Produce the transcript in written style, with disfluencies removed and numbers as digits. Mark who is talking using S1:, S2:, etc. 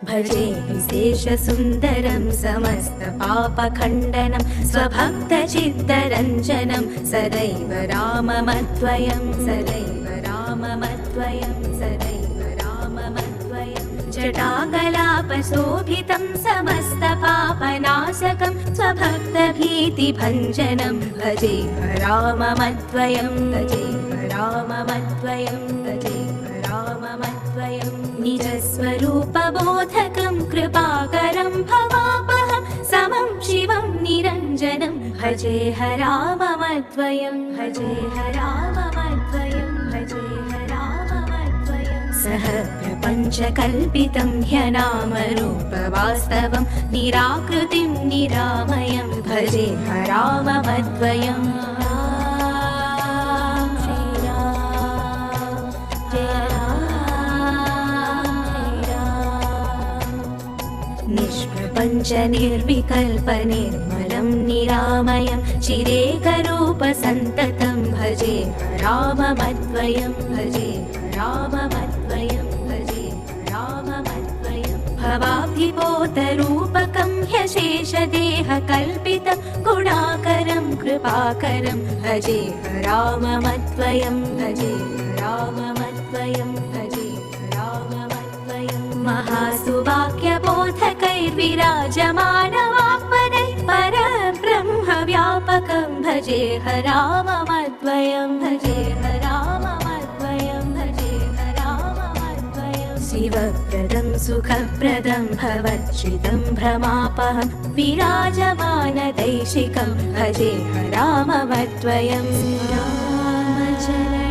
S1: भजे विशेषसुन्दरं समस्तपापखण्डनं स्वभक्तचित्तरञ्जनं सदैव राममद्वयं सदैव राममद्वयं सदैव राममद्वयं जटाकलापशोभितं समस्तपापनाशकं स्वभक्तभीतिभञ्जनं भजेह राममद्वयं भजेह राममद्वयं भजेह राममद्वयं निजस्वरूपबोधकं कृपाकरं भवापहं समं शिवं निरञ्जनं भजेह राममद्वयं भजेह राममद्वयं भजेह राममद्वयं सह प्रपञ्चकल्पितं ह्यनामरूपवास्तवं निराकृतिं निरामयं भजेह राममद्वयं निष्प्रपञ्च निर्विकल्प निर्मलं निरामयं चिरेकरूपसन्ततं भजेह राममद्वयं भजेह राममद्वयं भजेह राममद्वयं भवाब्धिपोतरूपकं ह्यशेषदेहकल्पितं गुणाकरं कृपाकरं भजेह राममद्वयं भजेह राममद्वयं भजेह राममद्वयं महासुवाक्यबोधकैर्विराजमानवाक्पदैः परब्रह्मव्यापकं भजेह राममद्वयं भजेह राममद्वयं भजेह राममद्वयं शिवप्रदं सुखप्रदं भवच्छ्रितं भ्रमापहं विराजमानदैशिकं भजेह राममद्वयं रामचरण